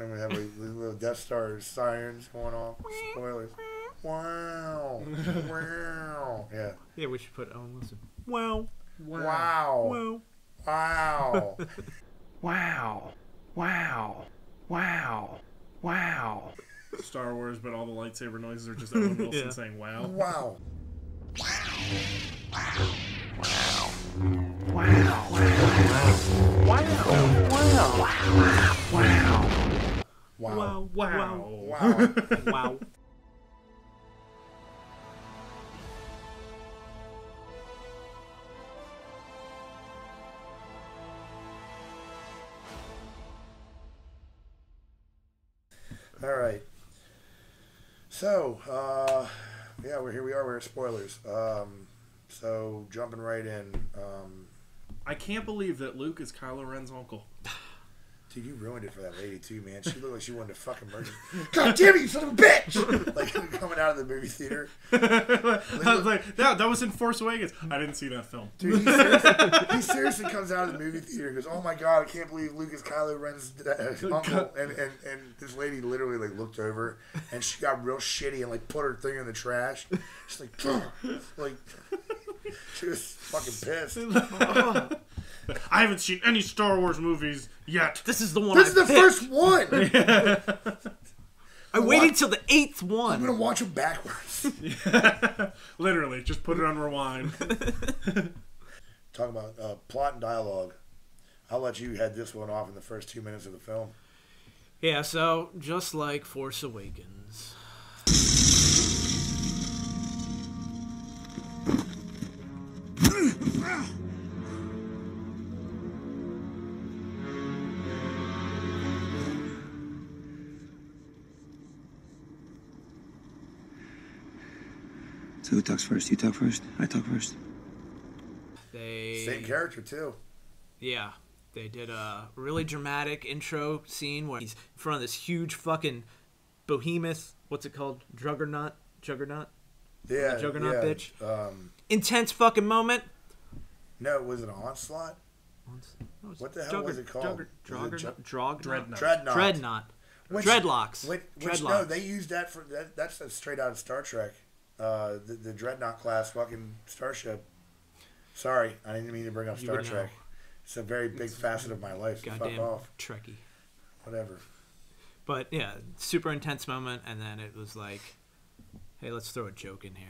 And we have like little Death Star sirens going off. Spoilers. Wow. Wow. Yeah. Yeah, we should put Owen Wilson. Wow. Wow. Wow. Wow. Wow. Wow. Wow. Wow. Star Wars, but all the lightsaber noises are just Owen Wilson saying wow. Wow. Wow. Wow. Wow. All right. So, yeah, here we are. We're at spoilers. So jumping right in. I can't believe that Luke is Kylo Ren's uncle. Dude, you ruined it for that lady too, man. She looked like she wanted to fucking murder. God damn it, you son of a bitch! Like coming out of the movie theater. I was like, that was in Force Awakens. I didn't see that film. Dude, he seriously comes out of the movie theater and goes, "Oh my god, I can't believe Luke is Kylo Ren's uncle." And this lady literally like looked over and she got real shitty and like put her thing in the trash. She's like, like she was fucking pissed. I haven't seen any Star Wars movies yet. This is the one. This is the first one. I waited till the 8th one. I'm gonna watch them backwards. Literally, just put it on rewind. Talking about plot and dialogue. I'll let you head this one off in the first 2 minutes of the film. Yeah, so just like Force Awakens. So who talks first? You talk first? I talk first? Same character, too. Yeah. They did a really dramatic intro scene where he's in front of this huge fucking behemoth. What's it called? Juggernaut? Yeah. Juggernaut yeah. bitch. Intense fucking moment. No, was it an Onslaught? What the hell was it called? Dreadnought. Dreadlocks. Which no, they used that for that. That's straight out of Star Trek. The Dreadnought class fucking starship. Sorry, I didn't mean to bring up Star Trek. It's a very big facet of my life. So fuck off. Trekkie. Whatever. But yeah, super intense moment, and then it was like, hey, let's throw a joke in here.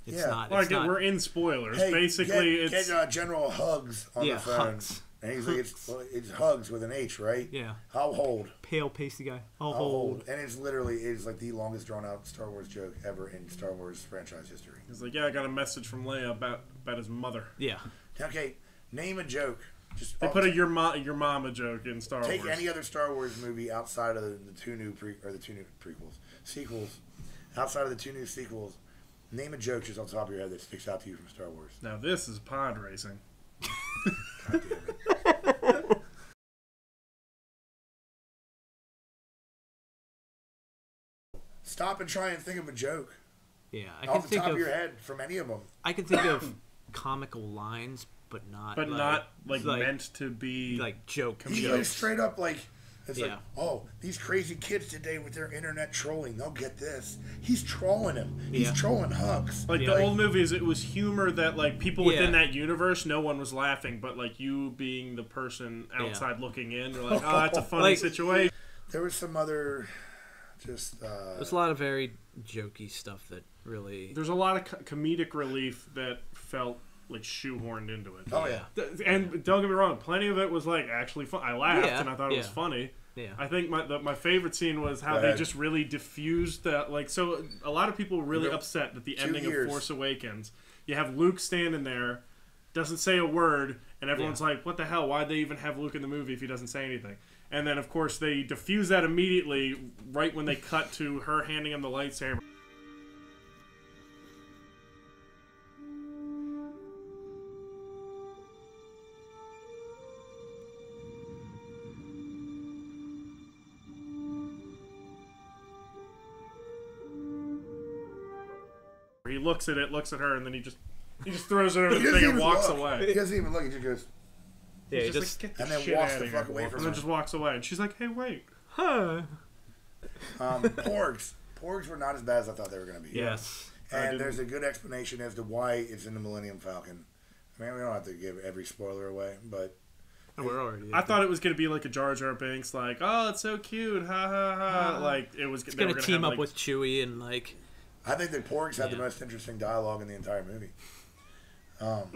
It's not. Well, again, we're in spoilers. Hey, basically, get General Hugs on the phone. Hugs. And he's like, it's Hugs with an H, right? Yeah. I'll hold. Pale, pasty guy. I'll hold. And it's like the longest drawn out Star Wars joke ever in Star Wars franchise history. He's like, yeah, I got a message from Leia about his mother. Yeah. Okay, name a joke. They put a your mama joke in Star Wars. Take any other Star Wars movie outside of the two new sequels. Outside of the two new sequels, name a joke just on top of your head that sticks out to you from Star Wars. Now this is pod racing. God damn it. Stop and try and think of a joke. Yeah, off the top of your head from any of them. I can think of comical lines, but not meant to be like joke. He's like straight up like, it's like, oh, these crazy kids today with their internet trolling, they'll get this. He's trolling him. He's trolling Hugs. Like the old movies, it was humor that like people within that universe, no one was laughing, but like you being the person outside looking in, you're like, oh, that's a funny situation. There was some other, just there's a lot of very jokey stuff that really. There's a lot of comedic relief that felt like shoehorned into it. Oh yeah, and don't get me wrong, plenty of it was like actually fun. I laughed and I thought it was funny. Yeah, I think my favorite scene was how they just really diffused that. Like, so a lot of people were really upset that the ending of Force Awakens, you have Luke standing there, doesn't say a word, and everyone's like, "What the hell? Why'd they even have Luke in the movie if he doesn't say anything?" And then of course they diffuse that immediately right when they cut to her handing him the lightsaber. He looks at it, looks at her, and then he just throws it over the thing and walks away. He doesn't even look. He just goes. Yeah, just like, get the and then shit walks out the of fuck here. away from her. And then just walks away. And she's like, "Hey, wait." Huh. Porgs were not as bad as I thought they were going to be. Yes. And there's a good explanation as to why it's in the Millennium Falcon. I mean, we don't have to give every spoiler away, but we're already. I thought it was going to be like a Jar Jar Binks, like, oh, it's so cute, ha ha ha. Like it was. It's going to team up with Chewie and like. I think the Porgs had the most interesting dialogue in the entire movie. No,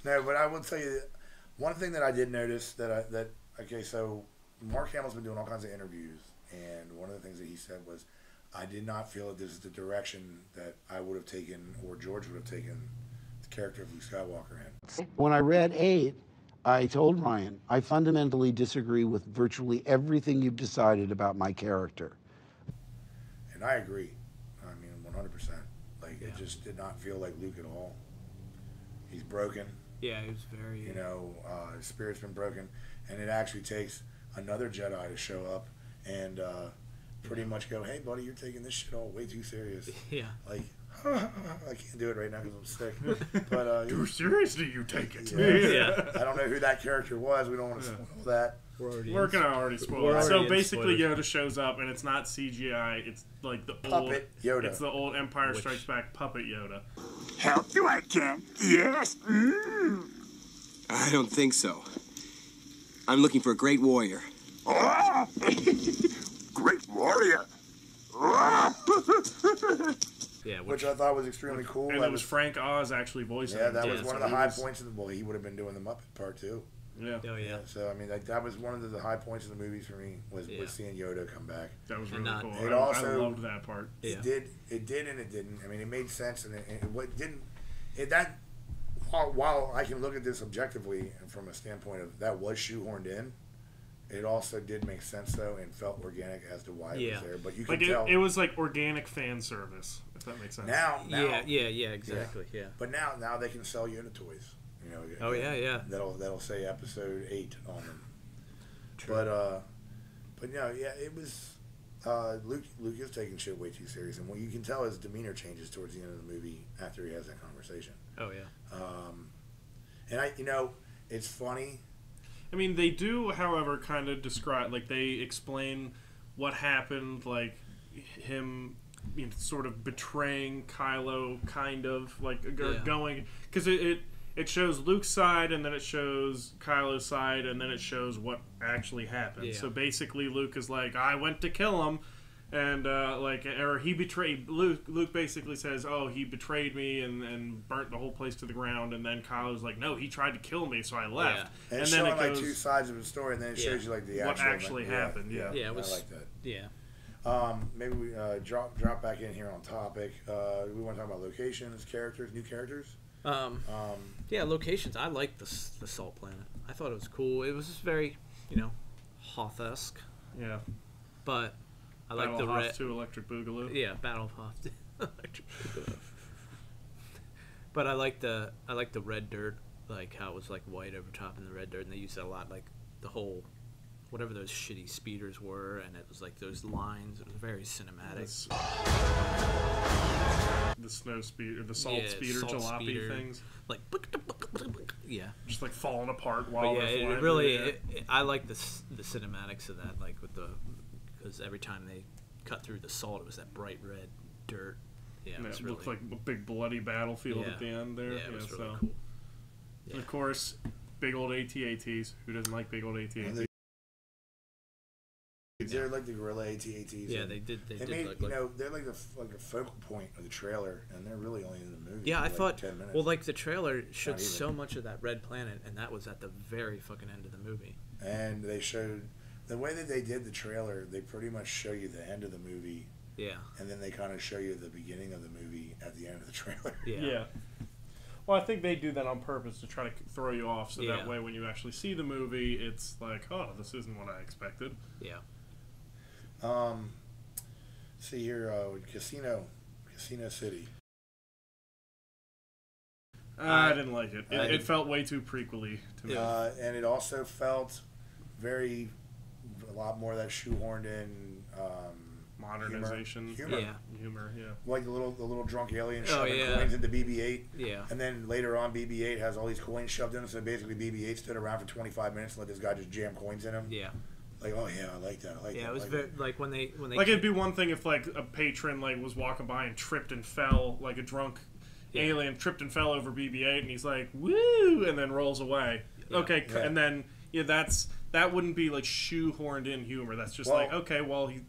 but I will tell you one thing that I did notice so Mark Hamill's been doing all kinds of interviews, and one of the things that he said was, I did not feel that this is the direction that I would have taken or George would have taken the character of Luke Skywalker in. When I read 8, I told Ryan, I fundamentally disagree with virtually everything you've decided about my character. And I agree. I mean, 100%. Like, it just did not feel like Luke at all. He's broken. Yeah, he was very... his spirit's been broken. And it actually takes another Jedi to show up and pretty much go, hey, buddy, you're taking this shit all way too serious. Yeah. Like, I can't do it right now because I'm sick. But too seriously, you take it. Yeah. I don't know who that character was. We don't want to spoil that. We're gonna already spoil it. So basically, Yoda shows up, and it's not CGI. It's like the puppet old Yoda. It's the old Empire Strikes Back puppet Yoda. Help you, I can. Yes. I don't think so. I'm looking for a great warrior. Oh, great warrior. Yeah, which I thought was extremely cool. And it was Frank Oz actually voicing. Yeah, that was one of the high points of the movie. He would have been doing the Muppet part too. Yeah. Oh yeah. So I mean, that was one of the high points of the movies for me was seeing Yoda come back. That was really cool. It also, I loved that part. It did and it didn't. I mean, it made sense and what didn't. That while I can look at this objectively and from a standpoint of that was shoehorned in, it also did make sense though and felt organic as to why it was there. But you could tell it was like organic fan service, if that makes sense. Now yeah, exactly. Yeah. But now they can sell Yoda toys. You know, oh yeah. That'll say Episode 8 on them. True. But no, yeah, it was. Luke is taking shit way too serious, and what you can tell his demeanor changes towards the end of the movie after he has that conversation. Oh yeah. And it's funny. I mean, they do, however, kind of describe, like, they explain what happened, like, him sort of betraying Kylo, kind of, like, going, because it shows Luke's side, and then it shows Kylo's side, and then it shows what actually happened. Yeah. So basically, Luke is like, I went to kill him, and or he betrayed Luke basically says, oh, he betrayed me and burnt the whole place to the ground, and then Kylo's like, no, he tried to kill me, so I left. And then it goes, like two sides of the story, and then it shows you like the what actually happened. Yeah, it was, I like that. Yeah. Maybe we drop back in here on topic. We want to talk about locations, characters, new characters. Yeah, locations. I like the Salt Planet. I thought it was cool. It was just very, Hoth-esque. Yeah. But I like Battle the of Hoth 2 Electric Boogaloo. Yeah, Battle of Hoth 2 Electric Boogaloo. But I like the red dirt, like how it was like white over top in the red dirt, and they used that a lot, like the whole whatever those shitty speeders were, and it was like those lines. It was very cinematic. The snow speeder, the salt speeder, jalopy things, like just like falling apart while it really. I like the cinematics of that, like because every time they cut through the salt, it was that bright red dirt. Yeah, it looked like a big bloody battlefield at the end there. Yeah, it was really cool. Yeah. And of course, big old AT-ATs. Who doesn't like big old AT-ATs? They're like the gorilla AT-ATs. Yeah, they did. They made, look they're like a focal point of the trailer, and they're really only in the movie. Yeah, I thought. 10 minutes. Well, like the trailer showed so much of that red planet, and that was at the very fucking end of the movie. And they showed the way that they did the trailer. They pretty much show you the end of the movie. Yeah. And then they kind of show you the beginning of the movie at the end of the trailer. Yeah. Well, I think they do that on purpose to try to throw you off, so that way when you actually see the movie, it's like, oh, this isn't what I expected. Yeah. See here, Casino City. I didn't like it. It felt way too prequely to me. And it also felt a lot more of that shoehorned in modernization. Humor. Like the little drunk alien shoving coins into BB-8. Yeah. And then later on, BB-8 has all these coins shoved in, so basically BB-8 stood around for 25 minutes and let this guy just jam coins in him. Yeah. Like, oh yeah, I like that. I like that. Yeah, it was very, like when they like it'd be one thing if like a patron like was walking by and tripped and fell, like a drunk alien tripped and fell over BB-8, and he's like woo, and then rolls away. Yeah. Okay, and then that wouldn't be like shoehorned in humor. That's just like okay, well he,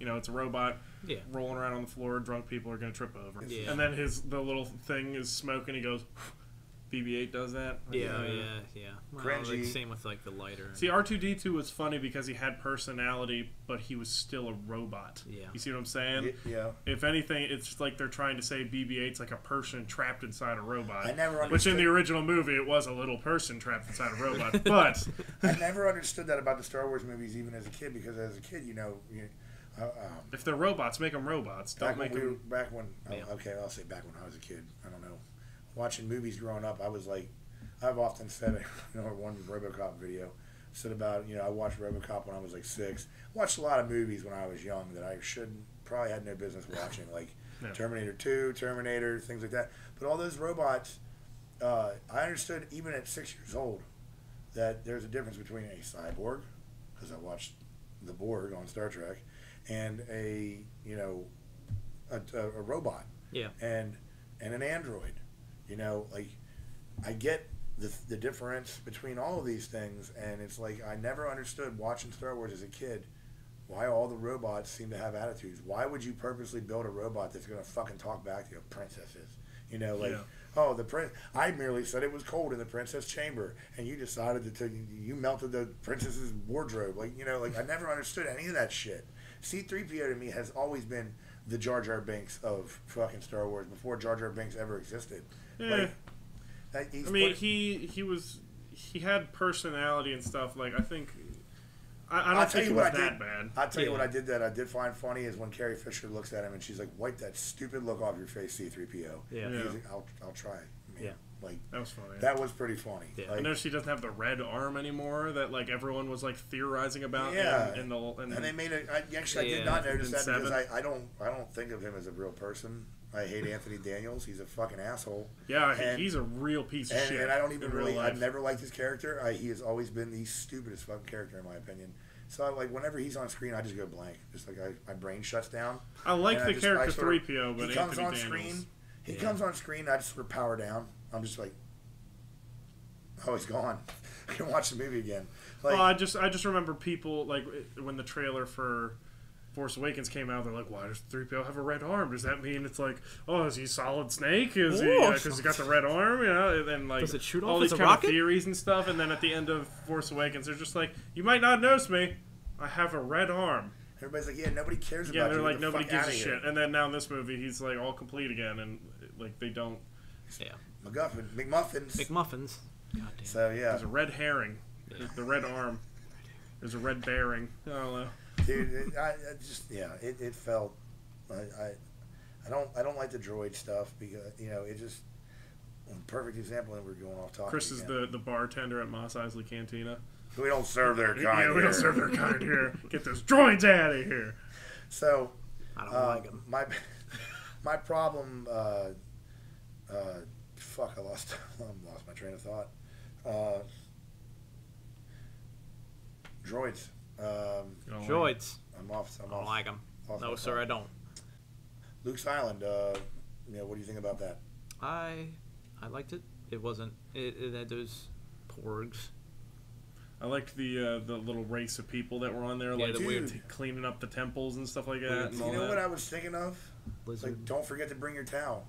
it's a robot. Yeah. Rolling around on the floor, drunk people are gonna trip over. Yeah. And then the little thing is smoking. He goes. BB-8 does that. Yeah. Well, like, same with like the lighter. See, R2-D2 was funny because he had personality, but he was still a robot. Yeah. You see what I'm saying? Yeah. If anything, it's like they're trying to say BB-8's like a person trapped inside a robot. I never understood. Which in the original movie, it was a little person trapped inside a robot. But I never understood that about the Star Wars movies, even as a kid, because as a kid, if they're robots, make them robots. Don't make them. Okay, I'll say back when I was a kid. I don't know. Watching movies growing up, I was like, I've often said, one RoboCop video said about, I watched RoboCop when I was like 6. Watched a lot of movies when I was young that I probably had no business watching, like Terminator 2, Terminator, things like that. But all those robots, I understood even at 6 years old that there's a difference between a cyborg, because I watched the Borg on Star Trek, and a robot, and an android. I get the difference between all of these things, and it's like I never understood watching Star Wars as a kid why all the robots seem to have attitudes. Why would you purposely build a robot that's going to fucking talk back to you? Princesses, oh, I merely said it was cold in the princess chamber, and you decided you melted the princess's wardrobe. I never understood any of that shit. C-3PO to me has always been the Jar Jar Binks of fucking Star Wars before Jar Jar Binks ever existed. Yeah. He had personality and stuff. Like I think, I don't think it was that bad. I'll tell you what I did find funny is when Carrie Fisher looks at him and she's like, "Wipe that stupid look off your face, C-3PO." Yeah. He's like, I'll try. Yeah. That was funny. That was pretty funny. Yeah. Like, I know she doesn't have the red arm anymore that like everyone was like theorizing about. Yeah. And they made it. I did not notice that because I don't think of him as a real person. I hate Anthony Daniels. He's a fucking asshole. Yeah, he's a real piece of shit. And I don't even I've never liked his character. He has always been the stupidest fucking character in my opinion. So whenever he's on screen, I just go blank. Just like my brain shuts down. I like the character 3PO, but he comes on screen. He comes on screen. I just sort of power down. I'm just like, oh, he's gone. I can watch the movie again. I just remember people like when the trailer for Force Awakens came out, they're like, why does 3PO have a red arm? Does that mean it's like, oh, is he Solid Snake? Is he because he got the red arm? And then like does it shoot off all these as a kind rocket? of theories and stuff. And then at the end of Force Awakens, they're just like, you might not notice me. I have a red arm. Everybody's like, yeah, nobody cares about you. Yeah, they're like, nobody gives a shit. And then now in this movie, he's like all complete again, and like they don't. Yeah. McMuffins. God damn. So yeah. There's a red herring. There's the red arm. There's a red bearing. I don't know. Dude, it felt. I don't like the droid stuff because it just perfect example. And we're going off topic. Chris is the bartender at Mos Eisley Cantina. We don't serve their kind. Yeah, we don't serve their kind here. Get those droids out of here. So I don't like them. My problem. Fuck! I lost my train of thought. Droids. Droids. I'm off. I don't like them. No, sir, I don't. Luke's Island. What do you think about that? I liked it. It wasn't. It had those porgs. I liked the little race of people that were on there, like cleaning up the temples and stuff like that. You know what I was thinking of? Lizard. Like, don't forget to bring your towel.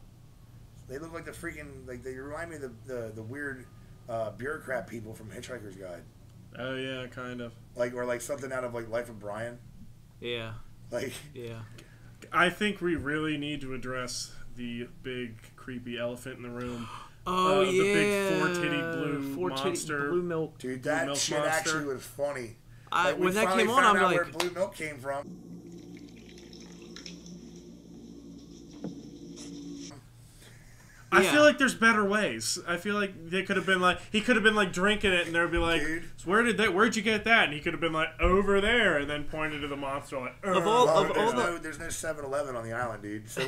They look like the freaking they remind me of the weird bureaucrat people from Hitchhiker's Guide. Oh yeah, kind of. Or something out of Life of Brian. Yeah. Yeah. I think we really need to address the big creepy elephant in the room. Oh yeah. The big four-titty monster. Blue milk. Dude, that shit monster. Actually was funny. When that came on, I'm like, where blue milk came from. I feel like there's better ways. I feel like he could have been drinking it, and they'd be like, so where'd you get that? And he could have been like, over there, and then pointed to the monster like, there's no 7-Eleven on the island, dude. So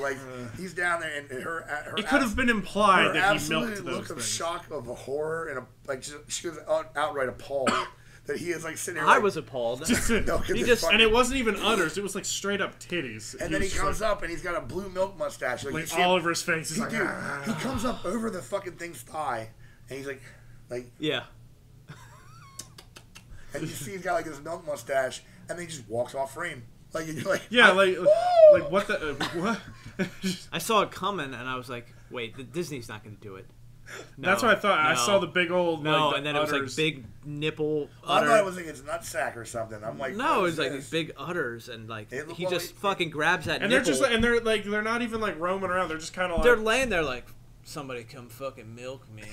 he's down there, and her it could have been implied that he milked those look things. Of shock, of a horror, and she was outright appalled that he is like sitting there. I like, was appalled. And it wasn't even udders; it was like straight up titties. And then he comes up and he's got a blue milk mustache, like all over his face. He's like, he comes up over the fucking thing's thigh, and he's like, yeah. And you see he's got like this milk mustache, and then he just walks off frame. Like you're like, like what the what? I saw it coming, and I was like, wait, Disney's not going to do it. No, that's what I thought. No. I saw the big old and then udders. it was like big nipple. I thought it was like his nutsack or something. I'm like, no, it was like these big udders, and like he just fucking grabs that. And nipple. they're not even like roaming around. They're just kind of like they're laying there like, somebody come fucking milk me.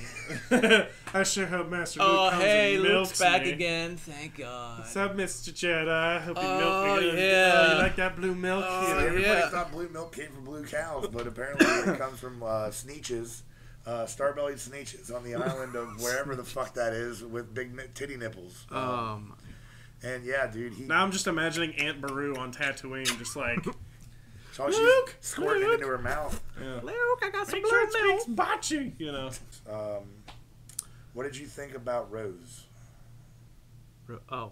I sure hope Master Luke comes and milks Luke's back me. Again. Thank God. What's up, Mr. Jedi? I hope you milk me. Yeah. You like that blue milk? Everybody thought blue milk came from blue cows, but apparently it comes from Sneetches, star-bellied Sneetches on the island of wherever the fuck that is with big titty nipples. And yeah, dude. Now I'm just imagining Aunt Beru on Tatooine, just like. So Luke, she's squirting it into her mouth. Yeah. Luke, I got some blue milk. Bocce, you know. What did you think about Rose? Oh.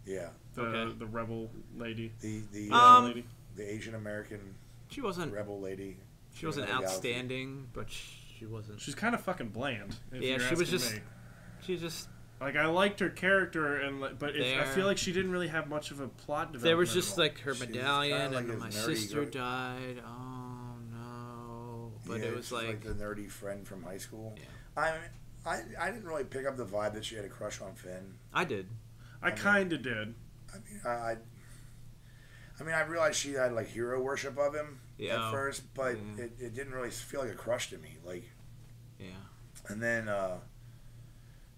Yeah. The rebel lady. The Asian American. She wasn't rebel lady. She wasn't outstanding, but she wasn't. She's kind of fucking bland. Yeah, she was just. She just. Like I liked her character, I feel like she didn't really have much of a plot development. There was just like her medallion, like and my sister died. Oh no! But it was like the nerdy friend from high school. Yeah. I didn't really pick up the vibe that she had a crush on Finn. I did. I kind of did. I mean, I realized she had like hero worship of him at first, but it didn't really feel like a crush to me. Like, yeah. And then.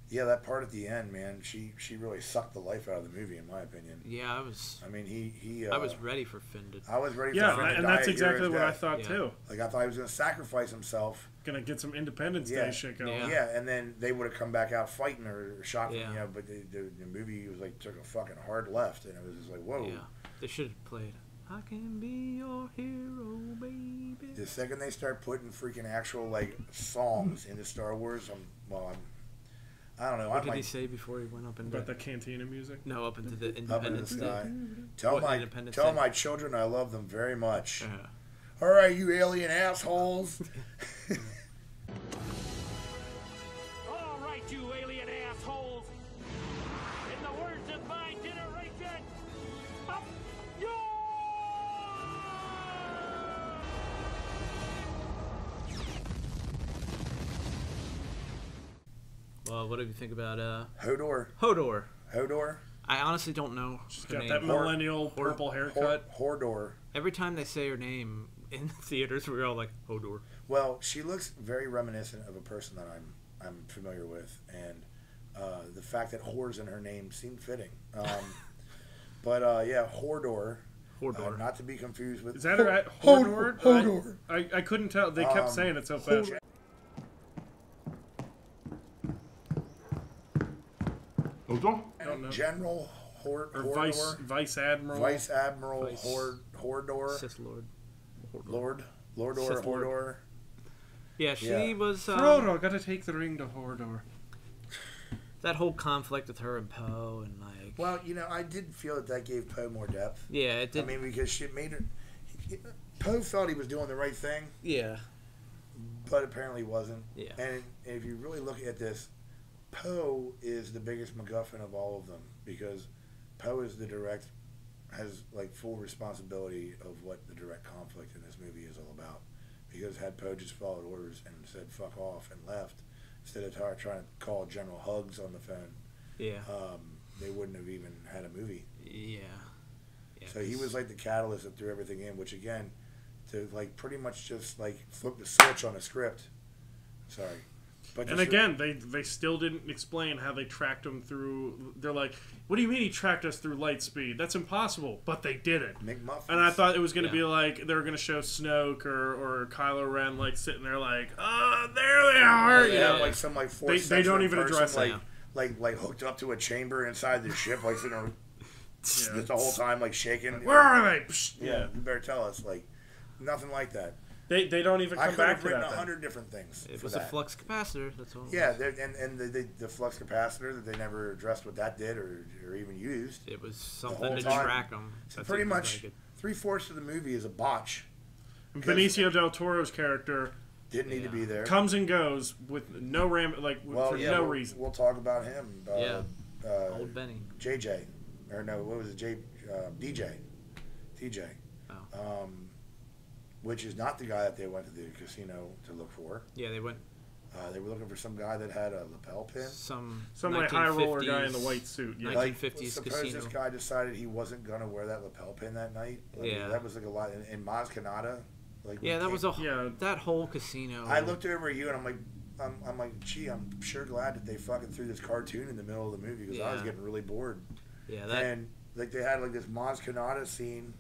Yeah, that part at the end, man, she really sucked the life out of the movie, in my opinion. Yeah, I was. I mean, he. I was ready for Finn to. I was ready for Finn to die. And that's exactly what I thought too. Like I thought he was going to sacrifice himself. Gonna get some Independence Day shit going. Yeah, and then they would have come back out fighting or shot him, you know. But the movie was like took a fucking hard left, and it was just like, whoa. Yeah, they should have played. I can be your hero, baby. The second they start putting freaking actual like songs into Star Wars, I don't know. What did he say before he went up into the Cantina music? No, up into the Independence Day. Tell my children I love them very much. Yeah. All right, you alien assholes. All right, you alien assholes. In the words of my generation, up yours! Well, what do you think about Hodor? Hodor. I honestly don't know. She's got that millennial purple haircut. Hodor. Every time they say her name in theaters, we're all like Hodor. Well, she looks very reminiscent of a person that I'm familiar with, and the fact that whore's in her name seemed fitting. But yeah, Hodor. Hodor. Not to be confused with. Is that right? Hodor. Hodor. I couldn't tell. They kept saying it so fast. General Hodor. Vice Admiral. Vice Admiral Hodor. Sith Lord. Hodor. Yeah, she was. Frodo, gotta take the ring to Hodor. That whole conflict with her and Poe and like. Well, you know, I did feel that gave Poe more depth. Yeah, it did. I mean, because she made her. Poe felt he was doing the right thing. Yeah. But apparently wasn't. Yeah. And if you really look at this, Poe is the biggest MacGuffin of all of them because Poe is has like full responsibility of what the direct conflict in this movie is all about. Because had Poe just followed orders and said fuck off and left, instead of trying to call General Hugs on the phone, they wouldn't have even had a movie. Yeah. So he was like the catalyst that threw everything in, which again, to like pretty much just like flip the switch on a script. Sorry. But and again, they still didn't explain how they tracked him through. They're like, what do you mean he tracked us through light speed? That's impossible. But they did it. And I thought it was going to be like, they were going to show Snoke or Kylo Ren like sitting there like, oh, there they are. You know, like some like Force they don't even address like, like hooked up to a chamber inside the ship, like sitting there the whole time, like shaking. Where are they? Yeah, you better tell us. Like, nothing like that. They don't even come back to that. I could have written 100 different things. It was a flux capacitor. That's all. Yeah, and the flux capacitor that they never addressed what that did or even used. It was something to track them. So pretty much 3/4 of the movie is a botch. Benicio del Toro's character didn't need to be there. Comes and goes with no no reason. We'll talk about him. Old Benny. JJ, or no, what was it? DJ. Oh. Which is not the guy that they went to the casino to look for. Yeah, they went. They were looking for some guy that had a lapel pin. Some like high roller guy in the white suit. Yeah. 1950s suppose casino. This guy decided he wasn't gonna wear that lapel pin that night. That was like a lot. In Mos Kanata. That was that whole casino. I looked over at you and I'm like, gee, I'm sure glad that they fucking threw this cartoon in the middle of the movie because I was getting really bored. Yeah, and like they had like this Mos Kanata scene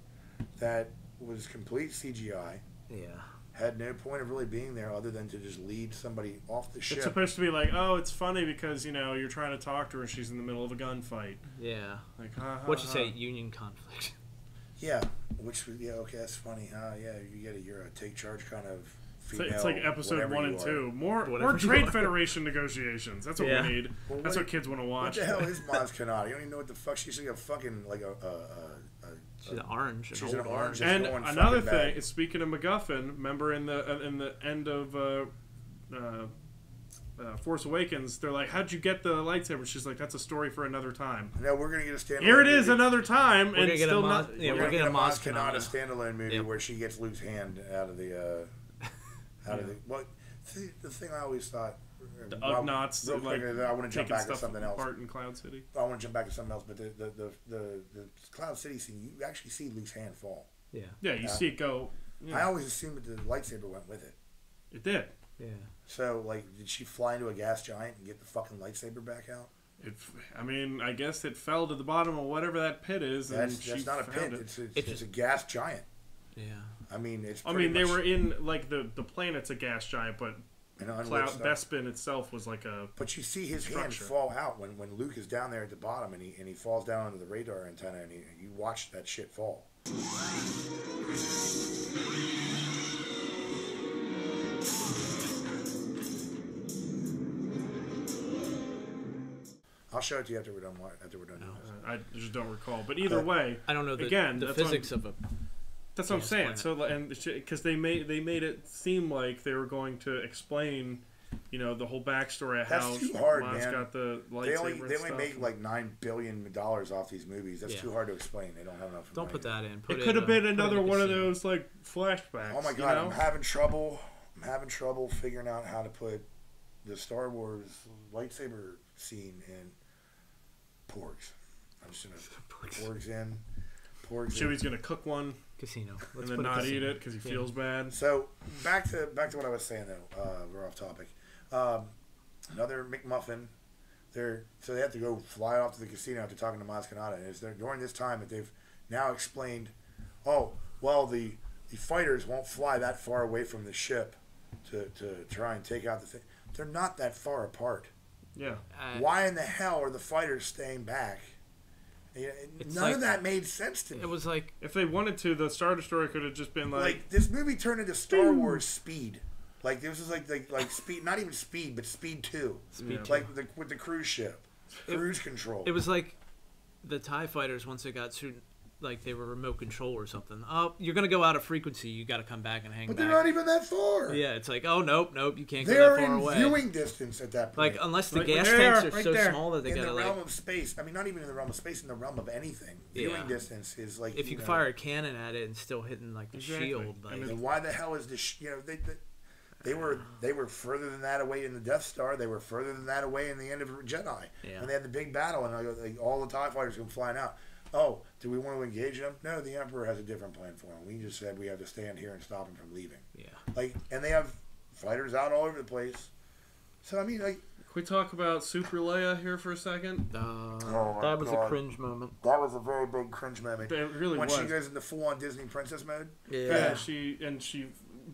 that was complete CGI. Yeah. Had no point of really being there other than to just lead somebody off the ship. It's supposed to be like, oh, it's funny because, you're trying to talk to her and she's in the middle of a gunfight. Yeah. Like, what'd you say? Union conflict. Yeah. Okay, that's funny. You're a take charge kind of female. It's like episode 1 and 2. More Trade Federation negotiations. That's what we need. Well, that's what kids want to watch. What the hell is Mos Kanata? You don't even know what the fuck. She's like a fucking she's orange. She's an orange. And another thing is, speaking of MacGuffin, remember in the end of Force Awakens, they're like, "How'd you get the lightsaber?" She's like, "That's a story for another time." No, we're gonna get a standalone. Here it is, another time, we're and still not. We're gonna get a Mos Kanata standalone movie where she gets Luke's hand out of the. Well, the thing I always thought. The Ugnaughts. Real quick, I want to jump back to something else. Part in Cloud City. I want to jump back to something else, but the Cloud City scene, you actually see Luke's hand fall. Yeah. Yeah, you see it go. I always assumed that the lightsaber went with it. It did. Yeah. So, did she fly into a gas giant and get the fucking lightsaber back out? I guess it fell to the bottom of whatever that pit is, and that's not a pit. It's a gas giant. Yeah. They were in the planet's a gas giant, but Bespin itself was like a. But you see his hand fall out when Luke is down there at the bottom, and he falls down onto the radar antenna, and you watch that shit fall. I'll show it to you after we're done. I just don't recall. But either way, I don't know the physics of a. That's what I'm saying. Planet. So, and because they made it seem like they were going to explain, the whole backstory of how too hard, Maz man. got the lightsaber. They only make like $9 billion off these movies. That's too hard to explain. They don't have enough. Don't put that in. It could have been another one of those flashbacks. Oh my god, I'm having trouble figuring out how to put the Star Wars lightsaber scene in Porgs. I'm just gonna Porgs in. Chewie's gonna cook one. Casino. And then not eat it because he feels bad. So back to what I was saying though. We're off topic. Another McMuffin. So they have to go fly off to the casino after talking to Mos Kanata. And it's during this time that they've now explained, the fighters won't fly that far away from the ship to try and take out the thing. They're not that far apart. Yeah. Why in the hell are the fighters staying back? None of that made sense to me. It was like, if they wanted to, the Star Destroyer could have just been like this movie turned into Star Wars Speed. This was like Speed, not even Speed, but Speed 2. Speed 2. With the cruise ship, cruise control. It was like the TIE fighters once they got to. Like they were remote control or something. Oh, you're gonna go out of frequency. You got to come back and hang back. But they're not even that far. Yeah, it's like, oh nope, you can't go that far away. They're in viewing distance at that point. Unless the gas tanks are so small that they gotta in the realm of space. I mean, not even in the realm of space. In the realm of anything, viewing distance is like if you fire a cannon at it and still hitting the shield. And why the hell is this? They were further than that away in the Death Star. They were further than that away in the end of Jedi. Yeah. And they had the big battle, and all the TIE fighters come flying out. Oh, do we want to engage them? No, the Emperor has a different plan for him. We just said we have to stand here and stop him from leaving. Yeah. And they have fighters out all over the place. So, I mean, Can we talk about Super Leia here for a second? That was a cringe moment. That was a very big cringe moment. It really was. When she goes into full-on Disney princess mode. Yeah. She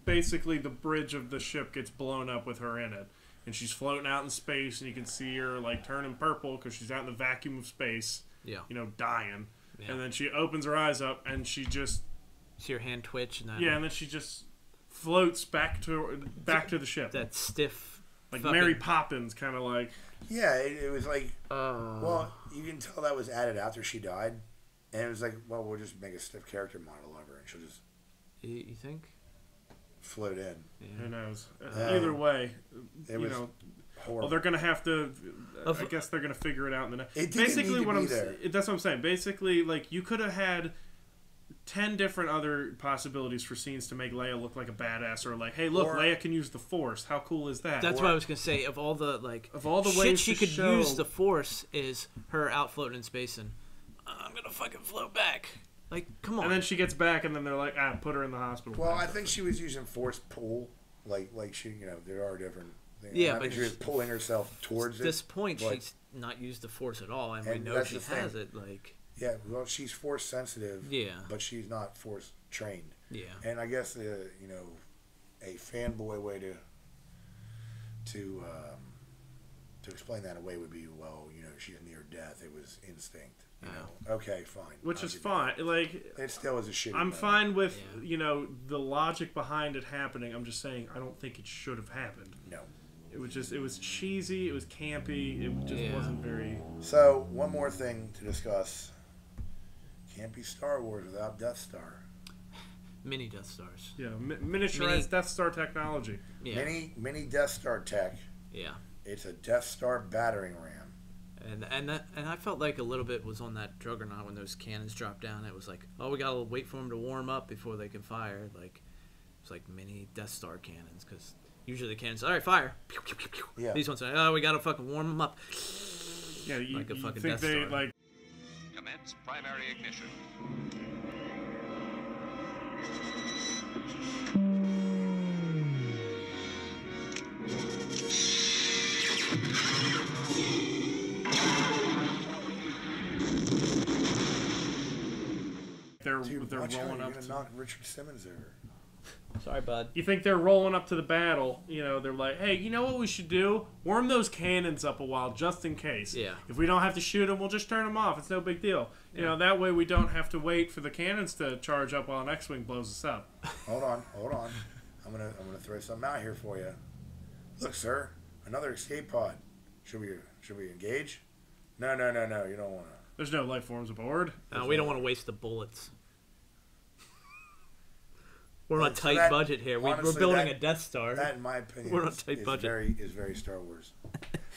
basically, the bridge of the ship gets blown up with her in it. And she's floating out in space, and you can see her, turning purple because she's out in the vacuum of space. Yeah. Dying. Yeah. And then she opens her eyes up and she just... See her hand twitch and then... Yeah, and then she just floats back to the ship. That stiff, like fucking... Mary Poppins, kind of like. Yeah, it was like. Well, you can tell that was added after she died, and it was like, well, we'll just make a stiff character model of her, and she'll just. You think? Float in. Yeah. Who knows? Either way, you know. Horrible. Well, they're gonna have to. I guess they're gonna figure it out in the next. Basically, that's what I'm saying. Basically, like you could have had 10 different other possibilities for scenes to make Leia look like a badass, or like, hey, look, Leia can use the Force. How cool is that? That's what I was gonna say. Of all the ways shit she could show... use the Force is her out floating in space and I'm gonna fucking float back. Like, come on. And then she gets back, and then they're like, put her in the hospital. Well, I think she was using Force pull, like she, you know, there are different. Yeah, but she was pulling herself towards at this point, she's not used the Force at all, and we know she has it. Like, yeah, well, she's Force sensitive. Yeah, but she's not Force trained. Yeah, and I guess you know, a fanboy way to explain that away would be, well, you know, she's near death. It was instinct. You know, okay, fine. Which is fine. Like, it still is a shitty. I'm fine with you know the logic behind it happening. I'm just saying I don't think it should have happened. No. It was cheesy, it was campy, it just wasn't very... So, one more thing to discuss. Can't be Star Wars without Death Star. Mini Death Stars. Yeah, miniaturized Death Star technology. Yeah. Mini Death Star tech. Yeah. It's a Death Star battering ram. And I felt like a little bit was on that Juggernaut when those cannons dropped down. It was like, oh, we gotta wait for them to warm up before they can fire. Like, it's like mini Death Star cannons, because... Usually the cannons, all right, fire. Pew, pew, pew, pew. Yeah. These ones are, oh, we gotta fucking warm them up. Yeah, like a fucking think Death Star. Commence primary ignition. They're rolling up to knock Richard Simmons over. Sorry, bud. You think they're rolling up to the battle, you know, they're like, hey, you know what we should do? Warm those cannons up a while, just in case. Yeah. If we don't have to shoot them, we'll just turn them off. It's no big deal. Yeah. You know, that way we don't have to wait for the cannons to charge up while an X-Wing blows us up. Hold on. I'm gonna throw something out here for you. Look, sir, another escape pod. Should we engage? No, you don't want to. There's no life forms aboard. No, we don't want to waste the bullets. We're on a tight budget here. We're building a Death Star. That, in my opinion, we're on a tight budget. Is very Star Wars.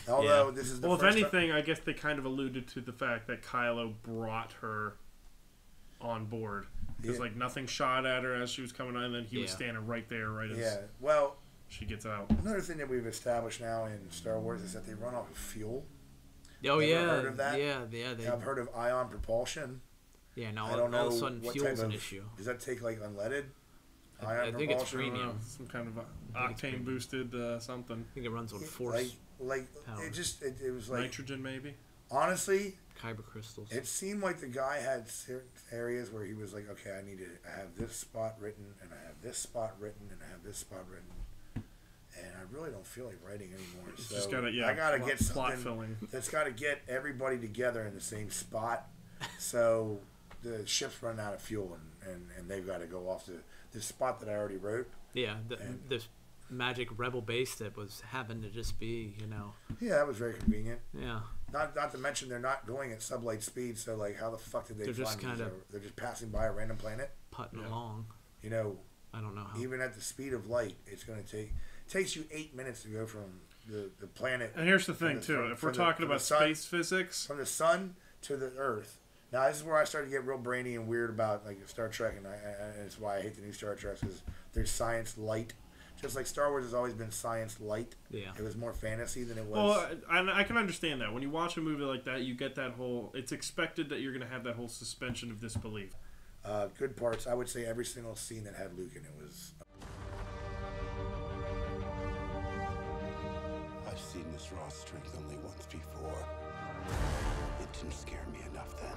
Although this is the if anything, I guess they kind of alluded to the fact that Kylo brought her on board. Because like nothing shot at her as she was coming on, and then he was standing right there, as she gets out. Another thing that we've established now in Star Wars is that they run off of fuel. Oh, heard of that? Yeah. I've heard of ion propulsion. Yeah, now I don't know all of a sudden fuel's an issue. Does that take like unleaded? I think it's premium. Some kind of octane boosted something. I think it runs on Force. It was like nitrogen, maybe. Honestly, kyber crystals. It seemed like the guy had certain areas where he was like, okay, I have this spot written, and I have this spot written, and I have this spot written, and I really don't feel like writing anymore. So just gotta, I gotta get something that's got to get everybody together in the same spot. So the ship's running out of fuel, and they've got to go off to this spot that I already wrote. Yeah, this magic rebel base that happened to just be, you know. Yeah, that was very convenient. Yeah. Not to mention they're not going at sublight speed, so like how the fuck did they find these? They're just passing by a random planet, putting along. You know, I don't know how. Even at the speed of light, it's going to takes you 8 minutes to go from the planet. And here's the thing too: if we're talking about space physics, from the sun to the Earth. Now this is where I started to get real brainy and weird about like Star Trek, and it's why I hate the new Star Trek, because there's science light. Just like Star Wars has always been science light. Yeah. It was more fantasy than it was. Well, I can understand that. When you watch a movie like that, you get that whole... It's expected that you're going to have that whole suspension of disbelief. Good parts. I would say every single scene that had Luke in it was... I've seen this raw strength only once before. It didn't scare me enough then.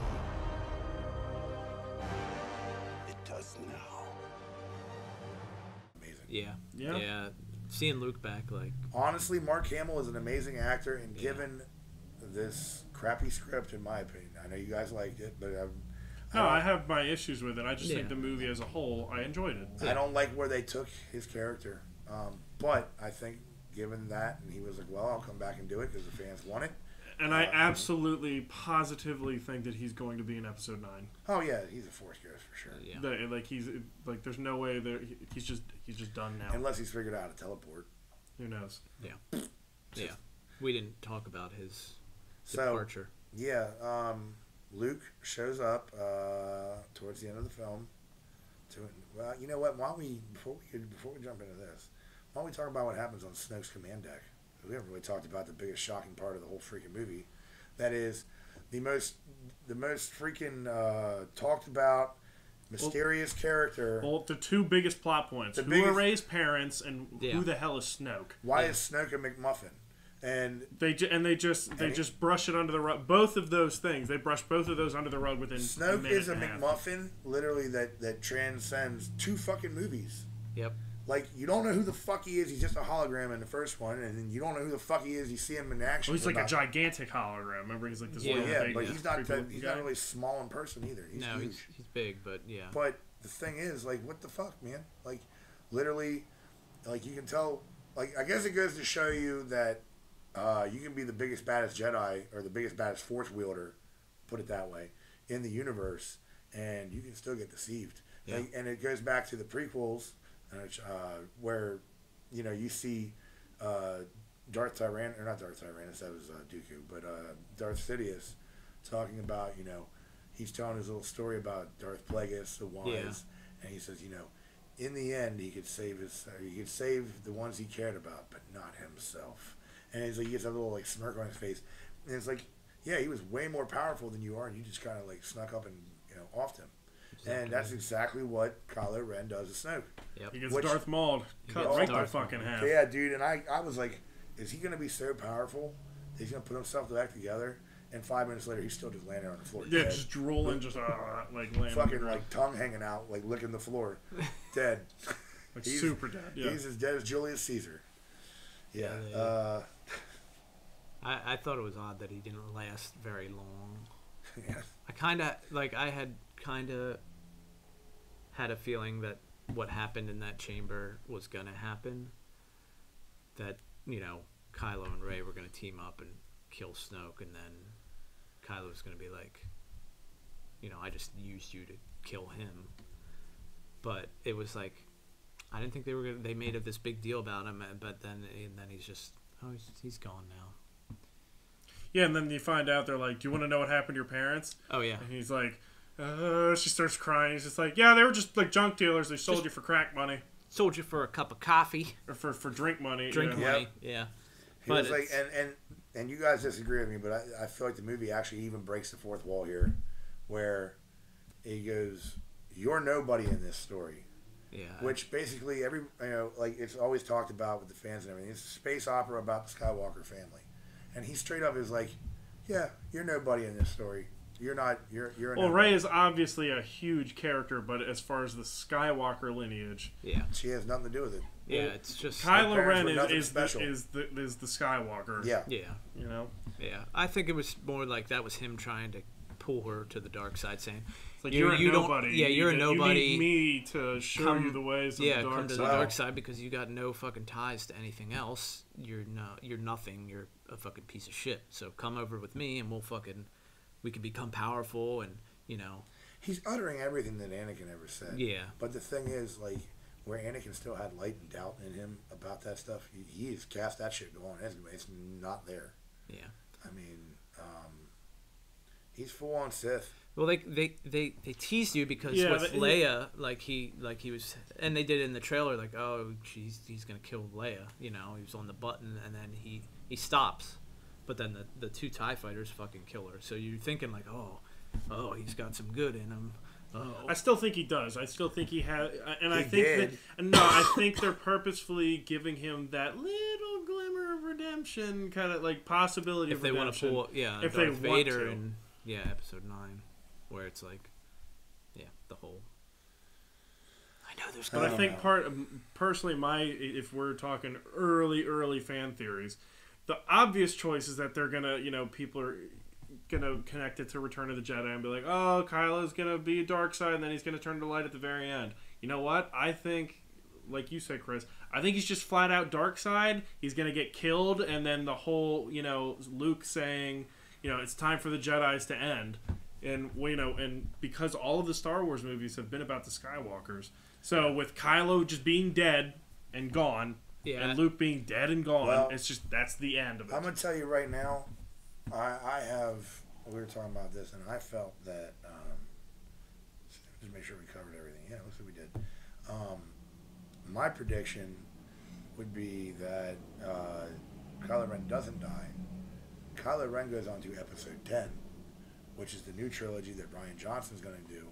It does now. Yeah. Seeing Luke back, like... Honestly, Mark Hamill is an amazing actor, and given this crappy script, in my opinion, I know you guys liked it, but No, I have my issues with it. I just think the movie as a whole, I enjoyed it. I don't like where they took his character. But I think given that, and he was like, well, I'll come back and do it because the fans want it. And I absolutely, positively think that he's going to be in Episode 9. Oh yeah, he's a Force ghost for sure. Yeah. There's no way that he's just done now. Unless he's figured out how to teleport. Who knows? Yeah. Yeah. We didn't talk about his departure. Yeah. Luke shows up towards the end of the film. Well, you know what? Why don't we before we jump into this, why don't we talk about what happens on Snoke's command deck? We haven't really talked about the biggest shocking part of the whole freaking movie. That is the most freaking talked about mysterious character. Well, the two biggest plot points: who are Rey's parents, and who the hell is Snoke? Why is Snoke a McMuffin? And they just brush it under the rug. Both of those things, they brush both of those under the rug within. Snoke is a McMuffin, literally that transcends 2 fucking movies. Yep. Like, you don't know who the fuck he is. He's just a hologram in the first one, and then you don't know who the fuck he is. You see him in action. Well, he's like a gigantic hologram. Remember, he's like this. Big, but he's not really small in person either. He's huge. He's big, but yeah. But the thing is, like, what the fuck, man? Like, literally, like, you can tell. Like, I guess it goes to show you that you can be the biggest, baddest Jedi or the biggest, baddest Force wielder, put it that way, in the universe, and you can still get deceived. Yeah. Like, and it goes back to the prequels. Where, you know, you see Darth Tyrannus, or not Darth Tyrannus, that was Dooku, but Darth Sidious talking about, you know, he's telling his little story about Darth Plagueis, the Wise, and he says, you know, in the end, he could save the ones he cared about, but not himself. And he's like, he gets a little like smirk on his face, and it's like, yeah, he was way more powerful than you are, and you just kind of like snuck up and, you know, offed him. Exactly. And that's exactly what Kylo Ren does to Snoke. Yep. He gets Darth Mauled. Cut right the fucking half. Yeah, dude. And I was like, is he going to be so powerful? He's going to put himself back together? And 5 minutes later, he's still just landing on the floor. Yeah, dead. just drooling, just like laying. Fucking like tongue hanging out, like licking the floor. Dead. Like super dead. Yeah. He's as dead as Julius Caesar. Yeah. I thought it was odd that he didn't last very long. Yeah. I had a feeling that what happened in that chamber was going to happen. That, you know, Kylo and Rey were going to team up and kill Snoke, and then Kylo was going to be like, you know, I just used you to kill him. But it was like, I didn't think they made this big deal about him, but then he's just, he's gone now. Yeah, and then you find out, they're like, do you want to know what happened to your parents? Oh, yeah. And he's like, she starts crying. He's just like, yeah, they were just like junk dealers. They sold you for crack money. Sold you for a cup of coffee. Or for drink money. Drink money, yeah. He was like, and you guys disagree with me, but I feel like the movie actually even breaks the fourth wall here, where he goes, you're nobody in this story. Yeah. Which basically it's always talked about with the fans and everything. It's a space opera about the Skywalker family. And he straight up is like, yeah, you're nobody in this story. You're not. You're. Well, Rey is obviously a huge character, but as far as the Skywalker lineage, yeah, she has nothing to do with it. Yeah, it's just Kylo Ren is the Skywalker. Yeah, yeah, you know. Yeah, I think it was more like that was him trying to pull her to the dark side, saying, it's like you're a nobody. You're a nobody. You need me to show you the ways of the dark side. Come to the dark side because you got no fucking ties to anything else. You're nothing. You're a fucking piece of shit. So come over with me, and we can become powerful, and you know. He's uttering everything that Anakin ever said. Yeah. But the thing is, like, where Anakin still had light and doubt in him about that stuff, he's cast that shit on. It's not there. Yeah. I mean, he's full on Sith. Well, they teased you because with Leia, like he was, and they did it in the trailer, like, oh, he's gonna kill Leia. You know, he was on the button, and then he stops. But then the two TIE fighters fucking kill her. So you're thinking like, oh, he's got some good in him. Oh. I still think he does. I still think he has, and I think they're purposefully giving him that little glimmer of redemption, kind of like possibility of redemption. If they want to pull, if Darth Vader in Episode 9, where it's like, the whole. I know there's. But I think personally, if we're talking early fan theories. The obvious choice is that they're gonna, people are gonna connect it to Return of the Jedi and be like, oh, Kylo's gonna be dark side, and then he's gonna turn to light at the very end. You know what? I think, like you said, Chris, I think he's just flat out dark side. He's gonna get killed, and then the whole, Luke saying, it's time for the Jedis to end, and and because all of the Star Wars movies have been about the Skywalkers, so with Kylo just being dead and gone. Yeah. And Luke being dead and gone, it's just, that's the end of it. I'm going to tell you right now, we were talking about this, and I felt that, just make sure we covered everything. Yeah, it looks like we did. My prediction would be that Kylo Ren doesn't die. Kylo Ren goes on to episode 10, which is the new trilogy that Rian Johnson's going to do.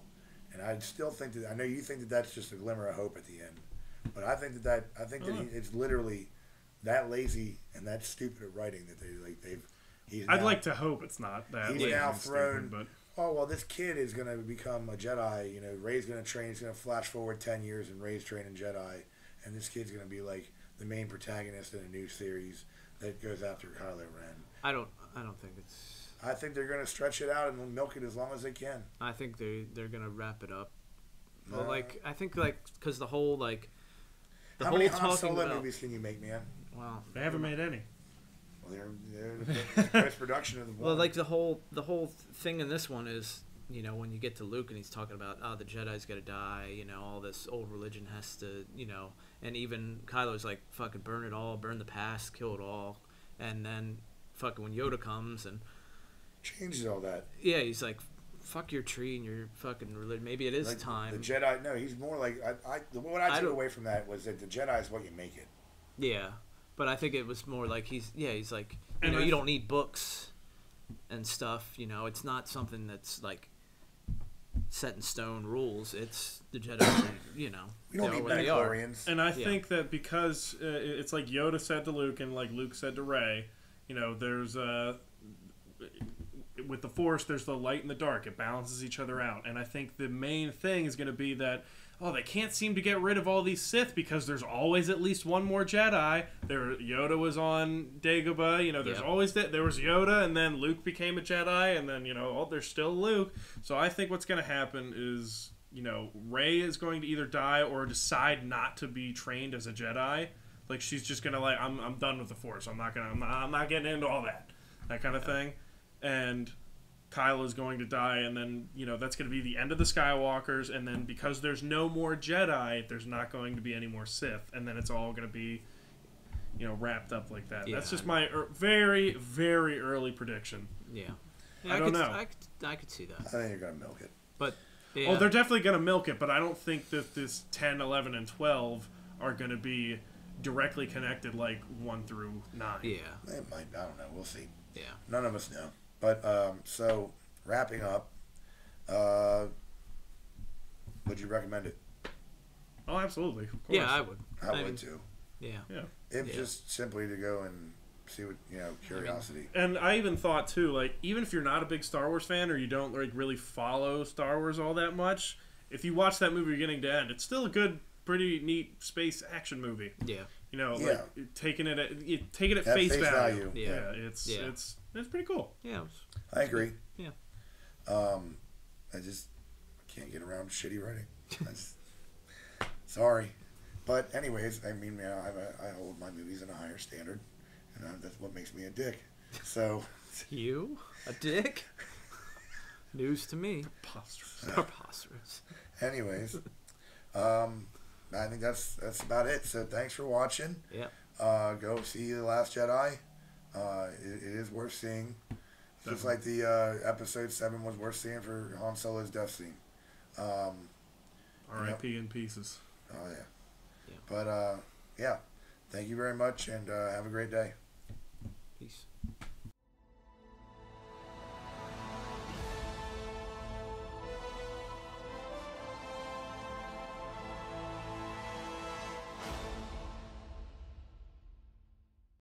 And I still think that, I know you think that that's just a glimmer of hope at the end. But I think that it's literally that lazy and that stupid at writing that I'd like to hope it's not that. He's now thrown. Stupid, but this kid is going to become a Jedi. Rey's going to train. He's going to flash forward 10 years and Rey's training Jedi, and this kid's going to be like the main protagonist in a new series that goes after Kylo Ren. I don't think it's. I think they're going to stretch it out and milk it as long as they can. I think they're going to wrap it up. Well, I think because the whole how many Han Solo movies can you make, man? Wow, they haven't made any. Well, they're post-production of the one. Well, the whole thing in this one is, when you get to Luke and he's talking about, the Jedi's got to die, all this old religion has to, and even Kylo's like, fucking burn it all, burn the past, kill it all, and then fucking when Yoda comes and changes all that. Yeah, he's like, fuck your tree and your fucking religion. Maybe it is time. The Jedi, no, he's more like what I took away from that was that the Jedi is what you make it. Yeah, but I think it was more like he's like you don't need books and stuff. It's not something that's like set in stone rules. It's the Jedi. We don't need midichlorians. And I think that because it's like Yoda said to Luke and like Luke said to Rey, there's with the Force, there's the light and the dark. It balances each other out. And I think the main thing is going to be that, they can't seem to get rid of all these Sith because there's always at least one more Jedi. Yoda was on Dagobah. There's always that. There was Yoda, and then Luke became a Jedi, and then, there's still Luke. So I think what's going to happen is, Rey is going to either die or decide not to be trained as a Jedi. Like, she's just going to, I'm done with the Force. I'm not getting into all that kind of thing. And Kylo's going to die, and then, that's going to be the end of the Skywalkers, and then because there's no more Jedi, there's not going to be any more Sith, and then it's all going to be, wrapped up like that. Yeah, that's just my very, very early prediction. Yeah. I don't know. I could see that. I think you're going to milk it. But, yeah. Oh, they're definitely going to milk it, but I don't think that this 10, 11, and 12 are going to be directly connected like 1 through 9. Yeah. They might. I don't know. We'll see. Yeah. None of us know. But, so, wrapping up, would you recommend it? Oh, absolutely. Of course. Yeah, I would. I would, too. Yeah. It's just simply to go and see what, curiosity. And I even thought, too, even if you're not a big Star Wars fan or you don't, really follow Star Wars all that much, if you watch that movie beginning to end, it's still a good, pretty neat space action movie. Yeah. Taking it at face value. Yeah. It's pretty cool. Yeah. I agree. Yeah. I just can't get around shitty writing. Sorry. But anyways, I hold my movies in a higher standard, and that's what makes me a dick. So. You? A dick? News to me. Preposterous. Anyways, I think that's about it. So thanks for watching. Yeah. Go see The Last Jedi. It is worth seeing. Just like the episode 7 was worth seeing for Han Solo's death scene. R.I.P. in pieces. Oh, yeah. But, yeah. Thank you very much, and have a great day.